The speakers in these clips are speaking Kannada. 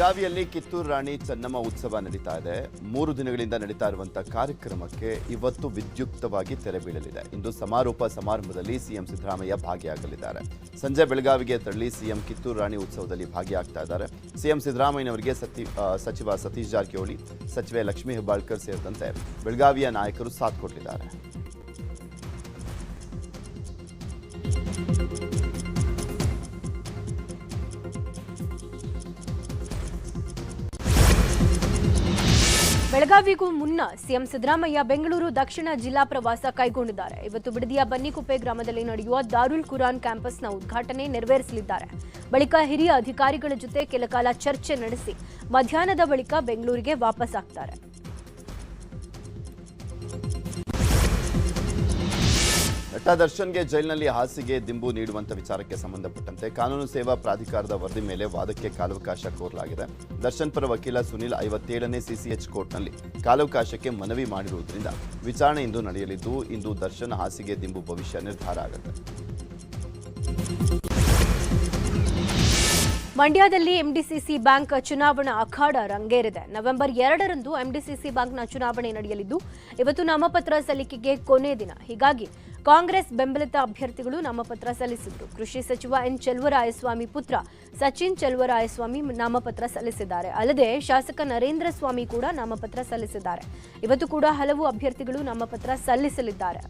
ಬೆಳಗಾವಿಯಲ್ಲಿ ಕಿತ್ತೂರು ರಾಣಿ ಚೆನ್ನಮ್ಮ ಉತ್ಸವ ನಡೀತಾ ಇದೆ. 3 ದಿನಗಳಿಂದ ನಡೀತಾ ಇರುವಂತಹ ಕಾರ್ಯಕ್ರಮಕ್ಕೆ ಇವತ್ತು ವಿದ್ಯುಕ್ತವಾಗಿ ತೆರೆ ಬೀಳಲಿದೆ. ಇಂದು ಸಮಾರೋಪ ಸಮಾರಂಭದಲ್ಲಿ ಸಿಎಂ ಸಿದ್ದರಾಮಯ್ಯ ಭಾಗಿಯಾಗಲಿದ್ದಾರೆ. ಸಂಜೆ ಬೆಳಗಾವಿಗೆ ತೆರಳಿ ಸಿಎಂ ಕಿತ್ತೂರು ರಾಣಿ ಉತ್ಸವದಲ್ಲಿ ಭಾಗಿಯಾಗ್ತಾ ಇದ್ದಾರೆ. ಸಿಎಂ ಸಿದ್ದರಾಮಯ್ಯನವರಿಗೆ ಸಚಿವ ಸತೀಶ್ ಜಾರಕಿಹೊಳಿ, ಸಚಿವೆ ಲಕ್ಷ್ಮೀ ಹೆಬ್ಬಾಳ್ಕರ್ ಸೇರಿದಂತೆ ಬೆಳಗಾವಿಯ ನಾಯಕರು ಸಾಥ್ ಕೊಟ್ಟಿದ್ದಾರೆ. ಬೆಳಗಾವಿಗೂ ಮುನ್ನ ಸಿಎಂ ಸಿದ್ದರಾಮಯ್ಯ ಬೆಂಗಳೂರು ದಕ್ಷಿಣ ಜಿಲ್ಲಾ ಪ್ರವಾಸ ಕೈಗೊಂಡಿದ್ದಾರೆ. ಇವತ್ತು ಬಿಡದಿಯ ಬನ್ನಿಕುಪ್ಪೆ ಗ್ರಾಮದಲ್ಲಿ ನಡೆಯುವ ದಾರುಲ್ ಕುರಾನ್ ಕ್ಯಾಂಪಸ್ನ ಉದ್ಘಾಟನೆ ನೆರವೇರಿಸಲಿದ್ದಾರೆ. ಬಳಿಕ ಹಿರಿಯ ಅಧಿಕಾರಿಗಳ ಜೊತೆ ಕೆಲಕಾಲ ಚರ್ಚೆ ನಡೆಸಿ ಮಧ್ಯಾಹ್ನದ ಬಳಿಕ ಬೆಂಗಳೂರಿಗೆ ವಾಪಸ್ ಆಗ್ತಾರೆ. ನಟ ದರ್ಶನ್ಗೆ ಜೈಲಿನಲ್ಲಿ ಹಾಸಿಗೆ ದಿಂಬು ನೀಡುವಂತ ವಿಚಾರಕ್ಕೆ ಸಂಬಂಧಪಟ್ಟಂತೆ ಕಾನೂನು ಸೇವಾ ಪ್ರಾಧಿಕಾರದ ವರದಿ ಮೇಲೆ ವಾದಕ್ಕೆ ಕಾಲಾವಕಾಶ ಕೋರಲಾಗಿದೆ. ದರ್ಶನ್ ಪರ ವಕೀಲ ಸುನಿಲ್ 57ನೇ ಸಿಸಿಎಚ್ ಕೋರ್ಟ್ನಲ್ಲಿ ಕಾಲಾವಕಾಶಕ್ಕೆ ಮನವಿ ಮಾಡಿರುವುದರಿಂದ ವಿಚಾರಣೆ ಇಂದು ನಡೆಯಲಿದ್ದು, ಇಂದು ದರ್ಶನ್ ಹಾಸಿಗೆ ದಿಂಬು ಭವಿಷ್ಯ ನಿರ್ಧಾರ ಆಗುತ್ತೆ. ಮಂಡ್ಯದಲ್ಲಿ ಎಂಡಿಸಿಸಿ ಬ್ಯಾಂಕ್ ಚುನಾವಣಾ ಅಖಾಡ ರಂಗೇರಿದೆ. ನವೆಂಬರ್ 2ರಂದು ಎಂಡಿಸಿಸಿ ಬ್ಯಾಂಕ್ನ ಚುನಾವಣೆ ನಡೆಯಲಿದ್ದು, ಇವತ್ತು ನಾಮಪತ್ರ ಸಲ್ಲಿಕೆಗೆ ಕೊನೆ ದಿನ. ಹೀಗಾಗಿ ಕಾಂಗ್ರೆಸ್ ಬೆಂಬಲಿತ ಅಭ್ಯರ್ಥಿಗಳು ನಾಮಪತ್ರ ಸಲ್ಲಿಸಿದರು. ಕೃಷಿ ಸಚಿವ ಎನ್ ಚೆಲುವರಾಯಸ್ವಾಮಿ ಪುತ್ರ ಸಚಿನ್ ಚೆಲುವರಾಯಸ್ವಾಮಿ ನಾಮಪತ್ರ ಸಲ್ಲಿಸಿದ್ದಾರೆ. ಅಲ್ಲದೆ ಶಾಸಕ ನರೇಂದ್ರ ಸ್ವಾಮಿ ಕೂಡ ನಾಮಪತ್ರ ಸಲ್ಲಿಸಿದ್ದಾರೆ. ಇವತ್ತು ಕೂಡ ಹಲವು ಅಭ್ಯರ್ಥಿಗಳು ನಾಮಪತ್ರ ಸಲ್ಲಿಸಲಿದ್ದಾರೆ.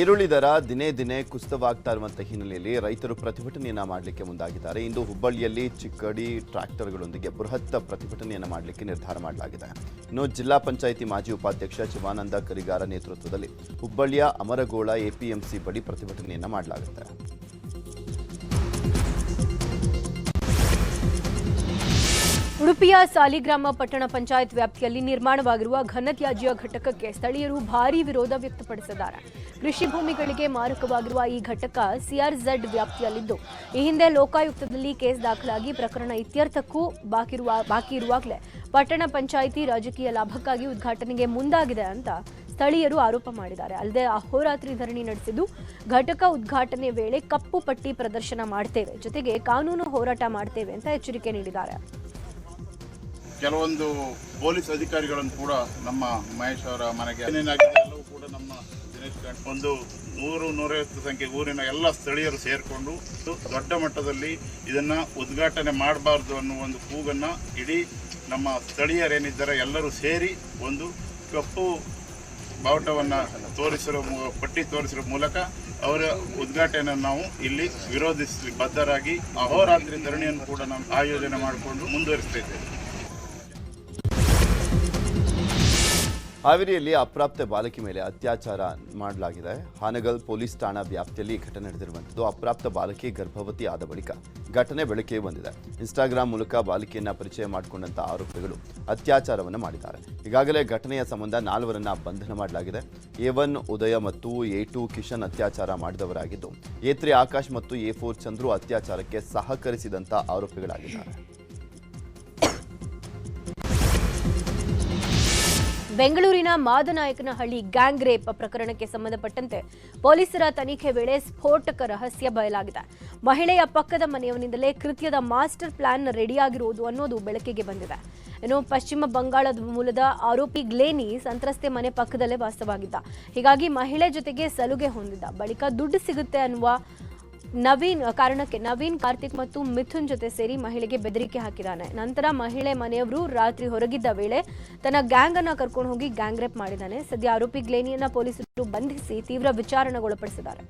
ಈರುಳ್ಳಿ ದರ ದಿನೇ ದಿನೇ ಕುಸಿತವಾಗ್ತಾ ಇರುವಂತಹ ಹಿನ್ನೆಲೆಯಲ್ಲಿ ರೈತರು ಪ್ರತಿಭಟನೆಯನ್ನ ಮಾಡಲಿಕ್ಕೆ ಮುಂದಾಗಿದ್ದಾರೆ. ಇಂದು ಹುಬ್ಬಳ್ಳಿಯಲ್ಲಿ ಚಿಕ್ಕಡಿ ಟ್ರ್ಯಾಕ್ಟರ್ಗಳೊಂದಿಗೆ ಬೃಹತ್ ಪ್ರತಿಭಟನೆಯನ್ನ ಮಾಡಲಿಕ್ಕೆ ನಿರ್ಧಾರ ಮಾಡಲಾಗಿದೆ. ಇನ್ನು ಜಿಲ್ಲಾ ಪಂಚಾಯಿತಿ ಮಾಜಿ ಉಪಾಧ್ಯಕ್ಷ ಶಿವಾನಂದ ಕರಿಗಾರ ನೇತೃತ್ವದಲ್ಲಿ ಹುಬ್ಬಳ್ಳಿಯ ಅಮರಗೋಳ ಎಪಿಎಂಸಿ ಬಳಿ ಪ್ರತಿಭಟನೆಯನ್ನ ಮಾಡಲಾಗುತ್ತೆ. ಉಡುಪಿಯ ಸಾಲಿಗ್ರಾಮ ಪಟ್ಟಣ ಪಂಚಾಯತ್ ವ್ಯಾಪ್ತಿಯಲ್ಲಿ ನಿರ್ಮಾಣವಾಗಿರುವ ಘನತ್ಯಾಜ್ಯ ಘಟಕಕ್ಕೆ ಸ್ಥಳೀಯರು ಭಾರೀ ವಿರೋಧ ವ್ಯಕ್ತಪಡಿಸಿದ್ದಾರೆ. ಕೃಷಿ ಭೂಮಿಗಳಿಗೆ ಮಾರಕವಾಗಿರುವ ಈ ಘಟಕ ಸಿಆರ್ಝೆಡ್ ವ್ಯಾಪ್ತಿಯಲ್ಲಿದ್ದು, ಈ ಹಿಂದೆ ಲೋಕಾಯುಕ್ತದಲ್ಲಿ ಕೇಸ್ ದಾಖಲಾಗಿ ಪ್ರಕರಣ ಇತ್ಯರ್ಥಕ್ಕೂ ಬಾಕಿ ಇರುವಾಗಲೇ ಪಟ್ಟಣ ಪಂಚಾಯಿತಿ ರಾಜಕೀಯ ಲಾಭಕ್ಕಾಗಿ ಉದ್ಘಾಟನೆಗೆ ಮುಂದಾಗಿದೆ ಅಂತ ಸ್ಥಳೀಯರು ಆರೋಪ ಮಾಡಿದ್ದಾರೆ. ಅಲ್ಲದೆ ಅಹೋರಾತ್ರಿ ಧರಣಿ ನಡೆಸಿದ್ದು, ಘಟಕ ಉದ್ಘಾಟನೆ ವೇಳೆ ಕಪ್ಪು ಪಟ್ಟಿ ಪ್ರದರ್ಶನ ಮಾಡ್ತೇವೆ, ಜೊತೆಗೆ ಕಾನೂನು ಹೋರಾಟ ಮಾಡ್ತೇವೆ ಅಂತ ಎಚ್ಚರಿಕೆ ನೀಡಿದ್ದಾರೆ. ಕೆಲವೊಂದು ಪೊಲೀಸ್ ಅಧಿಕಾರಿಗಳನ್ನು ಕೂಡ ನಮ್ಮ ಮಹೇಶ್ ಅವರ ಮನೆಗೆ ಏನೇನಾಗಿದೆ ಎಲ್ಲವೂ ಕೂಡ ನಮ್ಮ ಒಂದು 100-150 ಸಂಖ್ಯೆ ಊರಿನ ಎಲ್ಲ ಸ್ಥಳೀಯರು ಸೇರಿಕೊಂಡು ದೊಡ್ಡ ಮಟ್ಟದಲ್ಲಿ ಇದನ್ನು ಉದ್ಘಾಟನೆ ಮಾಡಬಾರ್ದು ಅನ್ನುವ ಒಂದು ಕೂಗನ್ನು ಇಡೀ ನಮ್ಮ ಸ್ಥಳೀಯರೇನಿದ್ದಾರೆ ಎಲ್ಲರೂ ಸೇರಿ ಒಂದು ಕಪ್ಪು ಬಾವುಟವನ್ನು ಪಟ್ಟಿ ತೋರಿಸಿರೋ ಮೂಲಕ ಅವರ ಉದ್ಘಾಟನೆಯನ್ನು ನಾವು ಇಲ್ಲಿ ವಿರೋಧಿಸಲಿ ಬದ್ಧರಾಗಿ ಅಹೋರಾತ್ರಿ ಧರಣಿಯನ್ನು ಕೂಡ ನಾವು ಆಯೋಜನೆ ಮಾಡಿಕೊಂಡು ಮುಂದುವರಿಸ್ತಾ ಇದ್ದೇವೆ. ಹಾವೇರಿಯಲ್ಲಿ ಅಪ್ರಾಪ್ತ ಬಾಲಕಿ ಮೇಲೆ ಅತ್ಯಾಚಾರ ಮಾಡಲಾಗಿದೆ. ಹಾನಗಲ್ ಪೊಲೀಸ್ ಠಾಣಾ ವ್ಯಾಪ್ತಿಯಲ್ಲಿ ಘಟನೆ ನಡೆದಿರುವಂಥದ್ದು. ಅಪ್ರಾಪ್ತ ಬಾಲಕಿ ಗರ್ಭವತಿ ಆದ ಬಳಿಕ ಘಟನೆ ಬೆಳಕಿಗೆ ಬಂದಿದೆ. ಇನ್ಸ್ಟಾಗ್ರಾಂ ಮೂಲಕ ಬಾಲಕಿಯನ್ನ ಪರಿಚಯ ಮಾಡಿಕೊಂಡಂತ ಆರೋಪಿಗಳು ಅತ್ಯಾಚಾರವನ್ನು ಮಾಡಿದ್ದಾರೆ. ಈಗಾಗಲೇ ಘಟನೆಯ ಸಂಬಂಧ 4ವರನ್ನ ಬಂಧನ ಮಾಡಲಾಗಿದೆ. A1 ಉದಯ ಮತ್ತು A2 ಕಿಶನ್ ಅತ್ಯಾಚಾರ ಮಾಡಿದವರಾಗಿದ್ದು, A3 ಆಕಾಶ್ ಮತ್ತು A4 ಚಂದ್ರು ಅತ್ಯಾಚಾರಕ್ಕೆ ಸಹಕರಿಸಿದಂತ ಆರೋಪಿಗಳಾಗಿದ್ದಾರೆ. ಬೆಂಗಳೂರಿನ ಮಾದನಾಯಕನಹಳ್ಳಿ ಗ್ಯಾಂಗ್ ರೇಪ್ ಪ್ರಕರಣಕ್ಕೆ ಸಂಬಂಧಪಟ್ಟಂತೆ ಪೊಲೀಸರ ತನಿಖೆ ವೇಳೆ ಸ್ಫೋಟಕ ರಹಸ್ಯ ಬಯಲಾಗಿದೆ. ಮಹಿಳೆಯ ಪಕ್ಕದ ಮನೆಯವನಿಂದಲೇ ಕೃತ್ಯದ ಮಾಸ್ಟರ್ ಪ್ಲಾನ್ ರೆಡಿಯಾಗಿರುವುದು ಅನ್ನೋದು ಬೆಳಕಿಗೆ ಬಂದಿದೆ. ಇನ್ನು ಪಶ್ಚಿಮ ಬಂಗಾಳದ ಮೂಲದ ಆರೋಪಿ ಗ್ಲೇನಿ ಸಂತ್ರಸ್ತೆ ಮನೆ ಪಕ್ಕದಲ್ಲೇ ವಾಸವಾಗಿದ್ದ. ಹೀಗಾಗಿ ಮಹಿಳೆ ಜೊತೆಗೆ ಸಲುಗೆ ಹೊಂದಿದ್ದ. ಬಳಿಕ ದುಡ್ಡು ಸಿಗುತ್ತೆ ಅನ್ನುವ ಕಾರಣಕ್ಕೆ ನವೀನ್, ಕಾರ್ತಿಕ್ ಮತ್ತು ಮಿಥುನ್ ಜೊತೆ ಸೇರಿ ಮಹಿಳೆಗೆ ಬೆದರಿಕೆ ಹಾಕಿದ್ದಾನೆ. ನಂತರ ಮಹಿಳೆ ಮನೆಯವರು ರಾತ್ರಿ ಹೊರಗಿದ್ದ ವೇಳೆ ತನ್ನ ಗ್ಯಾಂಗ್ ಅನ್ನ ಕರ್ಕೊಂಡು ಹೋಗಿ ಗ್ಯಾಂಗ್ ರೇಪ್ ಮಾಡಿದ್ದಾನೆ. ಸದ್ಯ ಆರೋಪಿ ಗ್ಲೇನಿಯನ್ನ ಪೊಲೀಸರು ಬಂಧಿಸಿ ತೀವ್ರ ವಿಚಾರಣೆಗೊಳಪಡಿಸಿದ್ದಾರೆ.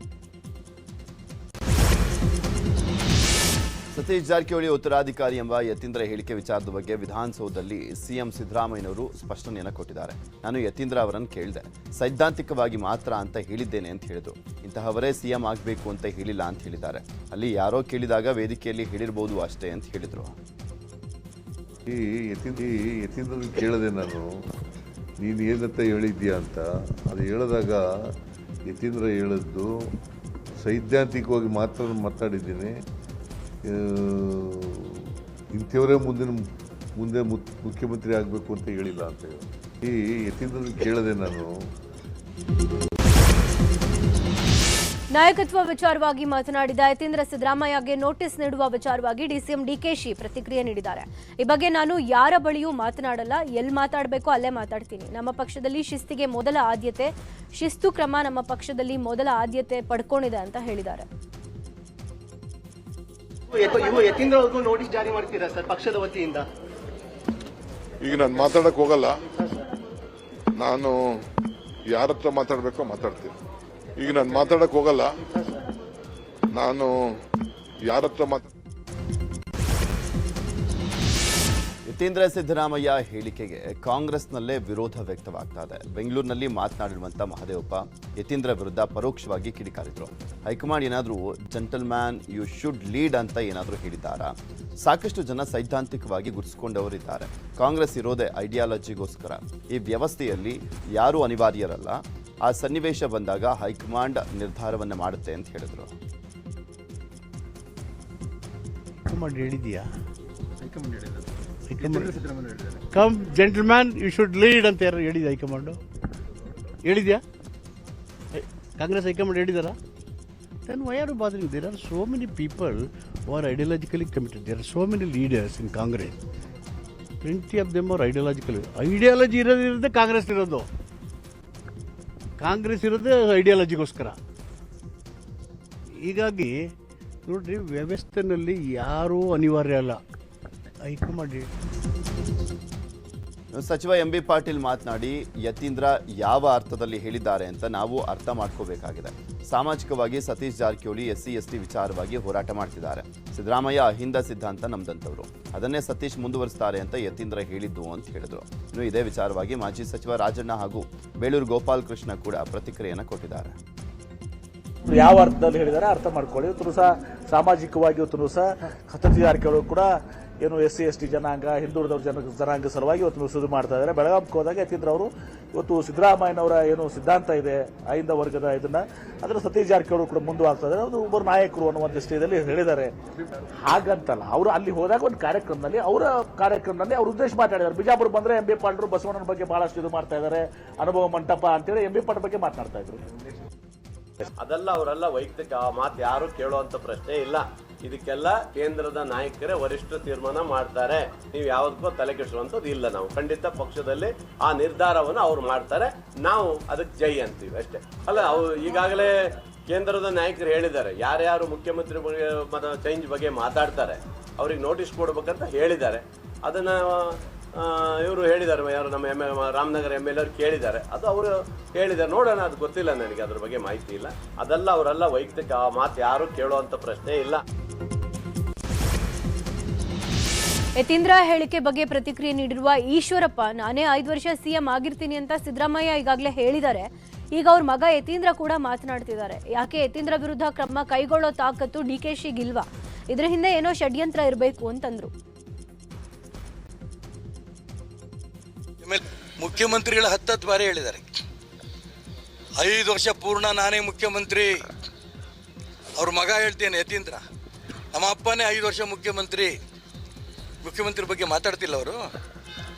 ಸತೀಶ್ ಜಾರಕಿಹೊಳಿ ಉತ್ತರಾಧಿಕಾರಿ ಎಂಬ ಯತೀಂದ್ರ ಹೇಳಿಕೆ ವಿಚಾರದ ಬಗ್ಗೆ ವಿಧಾನಸೌಧದಲ್ಲಿ ಸಿಎಂ ಸಿದ್ದರಾಮಯ್ಯನವರು ಸ್ಪಷ್ಟನೆಯನ್ನು ಕೊಟ್ಟಿದ್ದಾರೆ. ನಾನು ಯತೀಂದ್ರ ಅವರನ್ನು ಕೇಳಿದೆ, ಸೈದ್ಧಾಂತಿಕವಾಗಿ ಮಾತ್ರ ಅಂತ ಹೇಳಿದ್ದೇನೆ ಅಂತ ಹೇಳಿದ್ರು. ಇಂತಹವರೇ ಸಿಎಂ ಆಗಬೇಕು ಅಂತ ಹೇಳಿಲ್ಲ ಅಂತ ಹೇಳಿದ್ದಾರೆ. ಅಲ್ಲಿ ಯಾರೋ ಕೇಳಿದಾಗ ವೇದಿಕೆಯಲ್ಲಿ ಹೇಳಿರ್ಬೋದು ಅಷ್ಟೇ ಅಂತ ಹೇಳಿದ್ರು. ಯತೀಂದ್ರ ಕೇಳಿದೆ ನಾನು, ನೀನು ಏನಂತ ಹೇಳಿದ್ಯಾ ಅಂತ. ಅದು ಹೇಳಿದಾಗ ಯತೀಂದ್ರ ಹೇಳಿದ್ದು ಸೈದ್ಧಾಂತಿಕವಾಗಿ ಮಾತ್ರ ಮಾತಾಡಿದ್ದೀನಿ, ಇಂಥವರೇ ಮುಂದೆ ಮುಖ್ಯಮಂತ್ರಿ ಆಗಬೇಕು ಅಂತ ಹೇಳಿಲ್ಲ ಅಂತ ಹೇಳಿ. ಯತೀಂದ್ರ ಕೇಳಿದೆ ನಾನು. ನಾಯಕತ್ವ ವಿಚಾರವಾಗಿ ಮಾತನಾಡಿದ ಯತೀಂದ್ರ ಸಿದ್ದರಾಮಯ್ಯಗೆ ನೋಟಿಸ್ ನೀಡುವ ವಿಚಾರವಾಗಿ ಡಿಸಿಎಂ ಡಿಕೆಶಿ ಪ್ರತಿಕ್ರಿಯೆ ನೀಡಿದ್ದಾರೆ. ಈ ಬಗ್ಗೆ ನಾನು ಯಾರ ಬಳಿಯೂ ಮಾತನಾಡಲ್ಲ, ಎಲ್ಲಿ ಮಾತಾಡಬೇಕೋ ಅಲ್ಲೇ ಮಾತಾಡ್ತೀನಿ. ನಮ್ಮ ಪಕ್ಷದಲ್ಲಿ ಶಿಸ್ತಿಗೆ ಮೊದಲ ಆದ್ಯತೆ, ಶಿಸ್ತು ಕ್ರಮ ನಮ್ಮ ಪಕ್ಷದಲ್ಲಿ ಮೊದಲ ಆದ್ಯತೆ ಪಡ್ಕೊಂಡಿದೆ ಅಂತ ಹೇಳಿದ್ದಾರೆ. ಯತೀಂದ್ರ ಅವ್ರಿಗೂ ನೋಟಿಸ್ ಜಾರಿ ಮಾಡ್ತೀರಾ ಸರ್ ಪಕ್ಷದ ವತಿಯಿಂದ? ಈಗ ನಾನು ಮಾತಾಡಕ್ ಹೋಗಲ್ಲ. ನಾನು ಯಾರ ಹತ್ರ ಮಾತಾಡಬೇಕೋ ಮಾತಾಡ್ತೀನಿ. ಈಗ ನಾನು ಮಾತಾಡಕ್ ಹೋಗಲ್ಲ. ನಾನು ಯಾರ ಹತ್ರ ಯತೀಂದ್ರ ಸಿದ್ದರಾಮಯ್ಯ ಹೇಳಿಕೆಗೆ ಕಾಂಗ್ರೆಸ್ನಲ್ಲೇ ವಿರೋಧ ವ್ಯಕ್ತವಾಗ್ತಾ ಇದೆ. ಬೆಂಗಳೂರಿನಲ್ಲಿ ಮಾತನಾಡಿರುವಂಥ ಮಹದೇವಪ್ಪ ಯತೀಂದ್ರ ವಿರುದ್ಧ ಪರೋಕ್ಷವಾಗಿ ಕಿಡಿಕಾರಿದ್ರು. ಹೈಕಮಾಂಡ್ ಏನಾದರೂ ಜೆಂಟಲ್ಮ್ಯಾನ್ ಯು ಶುಡ್ ಲೀಡ್ ಅಂತ ಏನಾದರೂ ಹೇಳಿದ್ದಾರಾ? ಸಾಕಷ್ಟು ಜನ ಸೈದ್ಧಾಂತಿಕವಾಗಿ ಗುರುತಿಸಿಕೊಂಡವರಿದ್ದಾರೆ. ಕಾಂಗ್ರೆಸ್ ಇರೋದೇ ಐಡಿಯಾಲಜಿಗೋಸ್ಕರ. ಈ ವ್ಯವಸ್ಥೆಯಲ್ಲಿ ಯಾರೂ ಅನಿವಾರ್ಯರಲ್ಲ. ಆ ಸನ್ನಿವೇಶ ಬಂದಾಗ ಹೈಕಮಾಂಡ್ ನಿರ್ಧಾರವನ್ನು ಮಾಡುತ್ತೆ ಅಂತ ಹೇಳಿದ್ರು. ಹೈಕಮಾಂಡ್ ಹೇಳಿದೆಯಾ? Come gentleman you should lead ಅಂತ ಯಾರು ಹೇಳಿದೆ? ಹೈಕಮಾಂಡು ಹೇಳಿದ್ಯಾ? ಕಾಂಗ್ರೆಸ್ ಹೈಕಮಾಂಡ್ ಹೇಳಿದಾರಾ? Then why are you bothering? There are so many people who are ideologically committed. There are so many leaders in Congress. Plenty of them are ideological. Ideology ಇರೋದಿರೋದೇ ಕಾಂಗ್ರೆಸ್ ಇರೋದು. ಕಾಂಗ್ರೆಸ್ ಇರೋದೇ ಐಡಿಯಾಲಜಿಗೋಸ್ಕರ. ಹೀಗಾಗಿ ನೋಡ್ರಿ, ವ್ಯವಸ್ಥೆನಲ್ಲಿ ಯಾರೂ ಅನಿವಾರ್ಯ ಅಲ್ಲ. ಹೈಕಮಾಂಡ್ ಸಚಿವ ಎಂಬಿ ಪಾಟೀಲ್ ಮಾತನಾಡಿ ಯತೀಂದ್ರ ಯಾವ ಅರ್ಥದಲ್ಲಿ ಹೇಳಿದ್ದಾರೆ ಅಂತ ನಾವು ಅರ್ಥ ಮಾಡ್ಕೋಬೇಕಾಗಿದೆ. ಸಾಮಾಜಿಕವಾಗಿ ಸತೀಶ್ ಜಾರಕಿಹೊಳಿ SC/ST ವಿಚಾರವಾಗಿ ಹೋರಾಟ ಮಾಡ್ತಿದ್ದಾರೆ. ಸಿದ್ದರಾಮಯ್ಯ ಅಹಿಂದ ಸಿದ್ಧಾಂತ ನಮ್ದಂತವರು, ಅದನ್ನೇ ಸತೀಶ್ ಮುಂದುವರಿಸ್ತಾರೆ ಅಂತ ಯತೀಂದ್ರ ಹೇಳಿದ್ದು ಅಂತ ಹೇಳಿದ್ರು. ಇನ್ನು ಇದೇ ವಿಚಾರವಾಗಿ ಮಾಜಿ ಸಚಿವ ರಾಜಣ್ಣ ಹಾಗೂ ಬೇಳೂರು ಗೋಪಾಲ್ ಕೃಷ್ಣ ಕೂಡ ಪ್ರತಿಕ್ರಿಯೆಯನ್ನು ಕೊಟ್ಟಿದ್ದಾರೆ. ಯಾವ ಅರ್ಥದಲ್ಲಿ ಹೇಳಿದ್ದಾರೆ ಅರ್ಥ ಮಾಡ್ಕೊಳ್ಳಿ. ಇವತ್ತು ಸಹ ಸಾಮಾಜಿಕವಾಗಿ ಇವತ್ತು ಸಹ ಸತೀಶ್ ಜಾರಕಿಹೊಳಿ ಕೂಡ ಏನು SC/ST ಜನಾಂಗ, ಹಿಂದುಳಿದವ್ರ ಜನಾಂಗ ಸಲುವಾಗಿ ಇವತ್ತು ಶುರು ಮಾಡ್ತಾ ಇದ್ದಾರೆ. ಬೆಳಗಾವಿಗೆ ಹೋದಾಗ ಯತೀಂದ್ರ ಅವರು ಇವತ್ತು ಸಿದ್ದರಾಮಯ್ಯನವರ ಏನು ಸಿದ್ಧಾಂತ ಇದೆ ಅಹಿಂದ ವರ್ಗದ ಇದನ್ನ ಅದರ ಸತೀಶ್ ಜಾರಕಿಹೊಳಿ ಕೂಡ ಮುಂದುವರಿಸ್ತಾ ಇದ್ದಾರೆ. ಅದು ಒಬ್ಬರು ನಾಯಕರು ಅನ್ನೋ ಒಂದು ದೃಷ್ಟಿಯಲ್ಲಿ ಹೇಳಿದ್ದಾರೆ. ಹಾಗಂತಲ್ಲ, ಅವರು ಅಲ್ಲಿ ಹೋದಾಗ ಒಂದು ಕಾರ್ಯಕ್ರಮದಲ್ಲಿ ಅವ್ರ ಉದ್ದೇಶ ಮಾತಾಡಿದ್ದಾರೆ. ಬಿಜಾಪುರ ಬಂದ್ರೆ MB ಪಾಟೀಲ್ ಬಸವಣ್ಣನ ಬಗ್ಗೆ ಬಹಳಷ್ಟು ಇದು ಮಾಡ್ತಾ ಇದ್ದಾರೆ, ಅನುಭವ ಮಂಟಪ ಅಂತೇಳಿ MB ಪಾಟೀಲ್ ಬಗ್ಗೆ ಮಾತನಾಡ್ತಾ ಇದ್ರು. ಅದೆಲ್ಲ ಅವರೆಲ್ಲ ವೈಯಕ್ತಿಕ ಮಾತು ಯಾರು ಕೇಳುವಂತ ಪ್ರಶ್ನೆ ಇಲ್ಲ. ಇದಕ್ಕೆಲ್ಲ ಕೇಂದ್ರದ ನಾಯಕರೇ ವರಿಷ್ಠ ತೀರ್ಮಾನ ಮಾಡ್ತಾರೆ. ನೀವು ಯಾವುದಕ್ಕೂ ತಲೆ ಕೆಡಿಸುವಂಥದ್ದು ಇಲ್ಲ. ನಾವು ಖಂಡಿತ ಪಕ್ಷದಲ್ಲಿ ಆ ನಿರ್ಧಾರವನ್ನು ಅವ್ರು ಮಾಡ್ತಾರೆ, ನಾವು ಅದಕ್ಕೆ ಜೈ ಅಂತೀವಿ ಅಷ್ಟೇ. ಅಲ್ಲ, ಅವ್ರು ಈಗಾಗಲೇ ಕೇಂದ್ರದ ನಾಯಕರು ಹೇಳಿದ್ದಾರೆ, ಯಾರ್ಯಾರು ಮುಖ್ಯಮಂತ್ರಿ ಬಗ್ಗೆ ಚೇಂಜ್ ಬಗ್ಗೆ ಮಾತಾಡ್ತಾರೆ ಅವ್ರಿಗೆ ನೋಟಿಸ್ ಕೊಡ್ಬೇಕಂತ ಹೇಳಿದ್ದಾರೆ. ಅದನ್ನ ಇವರು ಹೇಳಿದ್ದಾರೆ, ಯಾರು ನಮ್ಮ ರಾಮನಗರ MLA ಅವ್ರು ಕೇಳಿದ್ದಾರೆ. ಅದು ಅವರು ಹೇಳಿದ್ದಾರೆ, ನೋಡೋಣ, ಅದು ಗೊತ್ತಿಲ್ಲ ನನಗೆ, ಅದ್ರ ಬಗ್ಗೆ ಮಾಹಿತಿ ಇಲ್ಲ. ಅದೆಲ್ಲ ಅವರೆಲ್ಲ ವೈಯಕ್ತಿಕ ಮಾತು ಯಾರು ಕೇಳುವಂತ ಪ್ರಶ್ನೆ ಇಲ್ಲ. ಯತೀಂದ್ರ ಹೇಳಿಕೆ ಬಗ್ಗೆ ಪ್ರತಿಕ್ರಿಯೆ ನೀಡಿರುವ ಈಶ್ವರಪ್ಪ, ನಾನೇ 5 ವರ್ಷ CM ಆಗಿರ್ತೀನಿ ಅಂತ ಸಿದ್ದರಾಮಯ್ಯ ಈಗಾಗಲೇ ಹೇಳಿದ್ದಾರೆ. ಈಗ ಅವ್ರ ಮಗ ಯತೀಂದ್ರ ಕೂಡ ಮಾತನಾಡ್ತಿದ್ದಾರೆ. ಯಾಕೆ ಯತೀಂದ್ರ ವಿರುದ್ಧ ಕ್ರಮ ಕೈಗೊಳ್ಳೋ ತಾಕತ್ತು DKಶಿಗಿಲ್ವಾ? ಇದ್ರ ಹಿಂದೆ ಏನೋ ಷಡ್ಯಂತ್ರ ಇರಬೇಕು ಅಂತಂದ್ರು. ಮುಖ್ಯಮಂತ್ರಿಗಳ 10 ಬಾರಿ ಹೇಳಿದ್ದಾರೆ, 5 ವರ್ಷ ಪೂರ್ಣ ನಾನೇ ಮುಖ್ಯಮಂತ್ರಿ. ಅವ್ರ ಮಗ ಹೇಳ್ತೇನೆ ಯತೀಂದ್ರ, ನಮ್ಮ ಅಪ್ಪನೇ 5 ವರ್ಷ ಮುಖ್ಯಮಂತ್ರಿ ಬಗ್ಗೆ ಮಾತಾಡ್ತಿಲ್ಲ ಅವರು.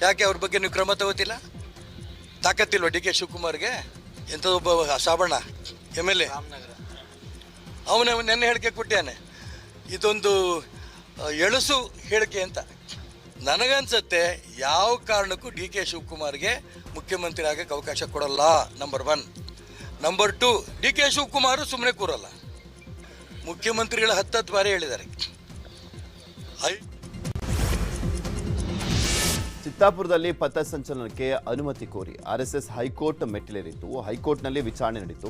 ಯಾಕೆ ಅವ್ರ ಬಗ್ಗೆ ನೀವು ಕ್ರಮ ತಗೋತಿಲ್ಲ? ತಾಕತ್ತಿಲ್ವ DK ಶಿವಕುಮಾರ್ಗೆ? ಎಂಥದೊಬ್ಬ ಸಾಬಣ್ಣ MLA, ಅವನ ನೆನ್ನೆ ಹೇಳಿಕೆ ಕೊಟ್ಟಾನೆ. ಇದೊಂದು ಎಳಸು ಹೇಳಿಕೆ ಅಂತ ನನಗನ್ಸತ್ತೆ. ಯಾವ ಕಾರಣಕ್ಕೂ DK ಶಿವಕುಮಾರ್ಗೆ ಮುಖ್ಯಮಂತ್ರಿ ಆಗಕ್ಕೆ ಅವಕಾಶ ಕೊಡಲ್ಲ. ನಂಬರ್ 1. ನಂಬರ್ 2, DK ಶಿವಕುಮಾರ್ ಸುಮ್ಮನೆ ಕೂರಲ್ಲ. ಮುಖ್ಯಮಂತ್ರಿಗಳ 10 ಬಾರಿ ಹೇಳಿದ್ದಾರೆ. ಚಿತ್ತಾಪುರದಲ್ಲಿ ಪಥಸಂಚಲನಕ್ಕೆ ಅನುಮತಿ ಕೋರಿ RSS ಹೈಕೋರ್ಟ್ ಮೆಟ್ಟಿಲೇರಿತ್ತು. ಹೈಕೋರ್ಟ್ನಲ್ಲಿ ವಿಚಾರಣೆ ನಡೆಯಿತು.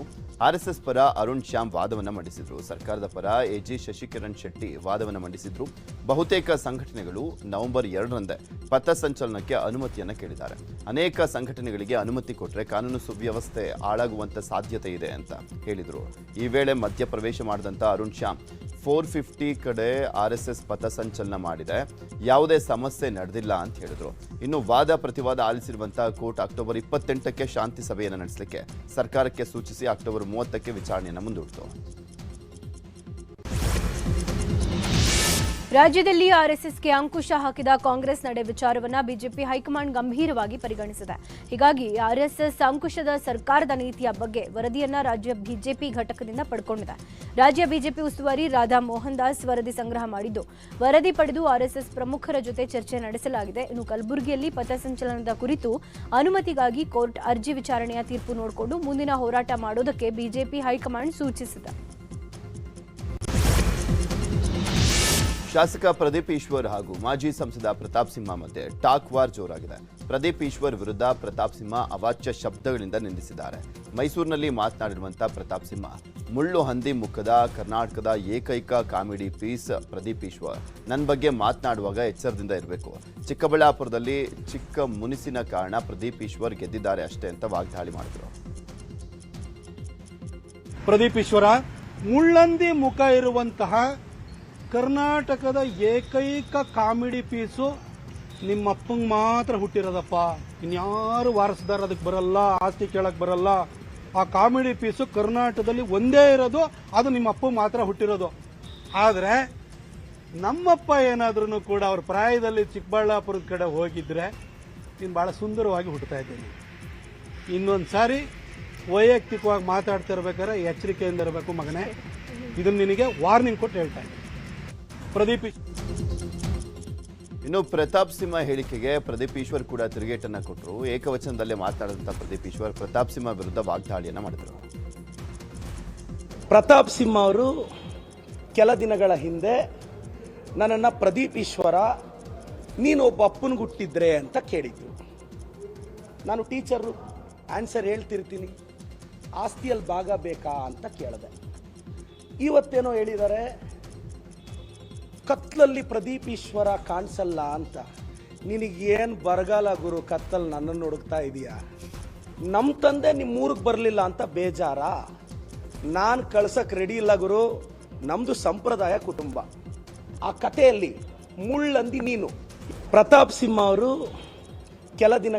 RSS ಪರ ಅರುಣ್ ಶ್ಯಾಮ್ ವಾದವನ್ನು ಮಂಡಿಸಿದ್ರು. ಸರ್ಕಾರದ ಪರ AG ಶಶಿಕಿರಣ್ ಶೆಟ್ಟಿ ವಾದವನ್ನು ಮಂಡಿಸಿದ್ರು. ಬಹುತೇಕ ಸಂಘಟನೆಗಳು ನವೆಂಬರ್ 2ರಂದೇ ಪಥಸಂಚಲನಕ್ಕೆ ಅನುಮತಿಯನ್ನು ಕೇಳಿದ್ದಾರೆ. ಅನೇಕ ಸಂಘಟನೆಗಳಿಗೆ ಅನುಮತಿ ಕೊಟ್ಟರೆ ಕಾನೂನು ಸುವ್ಯವಸ್ಥೆ ಹಾಳಾಗುವಂತ ಸಾಧ್ಯತೆ ಇದೆ ಅಂತ ಹೇಳಿದರು. ಈ ವೇಳೆ ಮಧ್ಯಪ್ರವೇಶ ಮಾಡಿದಂಥ ಅರುಣ್ ಶ್ಯಾಮ್ 450 ಕಡೆ RSS ಪಥಸಂಚಲನ ಮಾಡಿದೆ, ಯಾವುದೇ ಸಮಸ್ಯೆ ನಡೆದಿಲ್ಲ ಅಂತ ಹೇಳಿದ್ರು. ಇನ್ನು ವಾದ ಪ್ರತಿವಾದ ಆಲಿಸಿರುವಂಥ ಕೋರ್ಟ್ ಅಕ್ಟೋಬರ್ 28ಕ್ಕೆ ಶಾಂತಿ ಸಭೆಯನ್ನು ನಡೆಸಲಿಕ್ಕೆ ಸರ್ಕಾರಕ್ಕೆ ಸೂಚಿಸಿ ಅಕ್ಟೋಬರ್ 30ಕ್ಕೆ ವಿಚಾರಣೆಯನ್ನು ಮುಂದೂಡಿತು. ರಾಜ್ಯದಲ್ಲಿ ಆರ್ಎಸ್ಎಸ್ಗೆ ಅಂಕುಶ ಹಾಕಿದ ಕಾಂಗ್ರೆಸ್ ನಡೆ ವಿಚಾರವನ್ನ ಬಿಜೆಪಿ ಹೈಕಮಾಂಡ್ ಗಂಭೀರವಾಗಿ ಪರಿಗಣಿಸಿದೆ. ಹೀಗಾಗಿ ಆರ್ಎಸ್ಎಸ್ ಅಂಕುಶದ ಸರ್ಕಾರದ ನೀತಿಯ ಬಗ್ಗೆ ವರದಿಯನ್ನ ರಾಜ್ಯ ಬಿಜೆಪಿ ಘಟಕದಿಂದ ಪಡ್ಕೊಂಡಿದೆ. ರಾಜ್ಯ ಬಿಜೆಪಿ ಉಸ್ತುವಾರಿ ರಾಧಾ ಮೋಹನ್ ದಾಸ್ ವರದಿ ಸಂಗ್ರಹ ಮಾಡಿದ್ದು, ವರದಿ ಪಡೆದು ಆರ್ಎಸ್ಎಸ್ ಪ್ರಮುಖರ ಜೊತೆ ಚರ್ಚೆ ನಡೆಸಲಾಗಿದೆ. ಇನ್ನು ಕಲಬುರಗಿಯಲ್ಲಿ ಪಥಸಂಚಲನದ ಕುರಿತು ಅನುಮತಿಗಾಗಿ ಕೋರ್ಟ್ ಅರ್ಜಿ ವಿಚಾರಣೆಯ ತೀರ್ಪು ನೋಡಿಕೊಂಡು ಮುಂದಿನ ಹೋರಾಟ ಮಾಡೋದಕ್ಕೆ ಬಿಜೆಪಿ ಹೈಕಮಾಂಡ್ ಸೂಚಿಸಿದೆ. ಶಾಸಕ ಪ್ರದೀಪ್ ಈಶ್ವರ್ ಹಾಗೂ ಮಾಜಿ ಸಂಸದ ಪ್ರತಾಪ್ ಸಿಂಹ ಮಧ್ಯೆ ಟಾಕ್ ವಾರ್ ಜೋರಾಗಿದೆ. ಪ್ರದೀಪ್ ಈಶ್ವರ್ ವಿರುದ್ಧ ಪ್ರತಾಪ್ ಸಿಂಹ ಅವಾಚ್ಯ ಶಬ್ದಗಳಿಂದ ನಿಂದಿಸಿದ್ದಾರೆ. ಮೈಸೂರಿನಲ್ಲಿ ಮಾತನಾಡಿರುವಂತಹ ಪ್ರತಾಪ್ ಸಿಂಹ, ಮುಳ್ಳು ಹಂದಿ ಮುಖದ ಕರ್ನಾಟಕದ ಏಕೈಕ ಕಾಮಿಡಿ ಪೀಸ್ ಪ್ರದೀಪ್ ಈಶ್ವರ್. ನನ್ನ ಬಗ್ಗೆ ಮಾತನಾಡುವಾಗ ಎಚ್ಚರದಿಂದ ಇರಬೇಕು. ಚಿಕ್ಕಬಳ್ಳಾಪುರದಲ್ಲಿ ಚಿಕ್ಕ ಮುನಿಸಿನ ಕಾರಣ ಪ್ರದೀಪ್ ಈಶ್ವರ್ ಗೆದ್ದಿದ್ದಾರೆ ಅಷ್ಟೇ ಅಂತ ವಾಗ್ದಾಳಿ ಮಾಡಿದರು. ಪ್ರದೀಪ್ ಈಶ್ವರ ಮುಳ್ಳಂದಿ ಮುಖ ಇರುವಂತಹ ಕರ್ನಾಟಕದ ಏಕೈಕ ಕಾಮಿಡಿ ಪೀಸು ನಿಮ್ಮಪ್ಪಂಗೆ ಮಾತ್ರ ಹುಟ್ಟಿರೋದಪ್ಪ. ಇನ್ಯಾರು ವಾರಸದಾರ ಅದಕ್ಕೆ ಬರಲ್ಲ, ಆಸ್ತಿ ಕೇಳಕ್ ಬರಲ್ಲ. ಆ ಕಾಮಿಡಿ ಪೀಸು ಕರ್ನಾಟಕದಲ್ಲಿ ಒಂದೇ ಇರೋದು, ಅದು ನಿಮ್ಮ ಅಪ್ಪ ಮಾತ್ರ ಹುಟ್ಟಿರೋದು. ಆದರೆ ನಮ್ಮಪ್ಪ ಏನಾದ್ರೂ ಕೂಡ ಅವ್ರ ಪ್ರಾಯದಲ್ಲಿ ಚಿಕ್ಕಬಳ್ಳಾಪುರದ ಕಡೆ ಹೋಗಿದ್ರೆ ನೀನು ಬಹಳ ಸುಂದರವಾಗಿ ಹುಟ್ಟುತ್ತಾ ಇದ್ದೀನಿ. ಇನ್ನೊಂದು ಸಾರಿ ವೈಯಕ್ತಿಕವಾಗಿ ಮಾತಾಡ್ತಾ ಇರ್ಬೇಕಾದ್ರೆ ಎಚ್ಚರಿಕೆಯಿಂದ ಇರಬೇಕು ಮಗನೇ. ಇದನ್ನು ನಿನಗೆ ವಾರ್ನಿಂಗ್ ಕೊಟ್ಟು ಹೇಳ್ತಾ ಇದ್ದೀನಿ. ಪ್ರದೀಪ್ ಇನ್ನು ಪ್ರತಾಪ್ ಸಿಂಹ ಹೇಳಿಕೆಗೆ ಪ್ರದೀಪ್ ಈಶ್ವರ್ ಕೂಡ ತಿರುಗೇಟನ್ನ ಕೊಟ್ಟರು. ಏಕವಚನದಲ್ಲೇ ಮಾತನಾಡಿದಂಥ ಪ್ರದೀಪ್ ಈಶ್ವರ್ ಪ್ರತಾಪ್ ಸಿಂಹ ವಿರುದ್ಧ ವಾಗ್ದಾಳಿಯನ್ನ ಮಾಡಿದರು. ಪ್ರತಾಪ್ ಸಿಂಹ ಅವರು ಕೆಲ ದಿನಗಳ ಹಿಂದೆ ನನ್ನನ್ನು ಪ್ರದೀಪ್ ಈಶ್ವರ ನೀನು ಒಬ್ಬ ಅಪ್ಪನಿಗೆ ಹುಟ್ಟಿದ್ರೆ ಅಂತ ಕೇಳಿದ್ರು. ನಾನು ಟೀಚರು ಆನ್ಸರ್ ಹೇಳ್ತಿರ್ತೀನಿ, ಆಸ್ತಿಯಲ್ಲಿ ಭಾಗ ಬೇಕಾ ಅಂತ ಕೇಳಿದೆ. ಇವತ್ತೇನೋ ಹೇಳಿದ್ದಾರೆ ಕತ್ಲಲ್ಲಿ ಪ್ರದೀಪ್ ಈಶ್ವರ ಕಾಣಿಸಲ್ಲ ಅಂತ. ನಿನಗೇನು ಬರಗಾಲ ಗುರು, ಕತ್ತಲ್ಲಿ ನನ್ನನ್ನು ಹುಡುಕ್ತಾ ಇದೀಯಾ? ನಮ್ಮ ತಂದೆ ನಿಮ್ಮ ಊರಿಗೆ ಬರಲಿಲ್ಲ ಅಂತ ಬೇಜಾರ? ನಾನು ಕಳ್ಸಕ್ಕೆ ರೆಡಿ ಇಲ್ಲ ಗುರು. ನಮ್ಮದು ಸಂಪ್ರದಾಯ ಕುಟುಂಬ. ಆ ಕಥೆಯಲ್ಲಿ ಮುಳ್ಳಂದಿ ನೀನು. ಪ್ರತಾಪ್ ಸಿಂಹ ಅವರು ಕೆಲ ದಿನ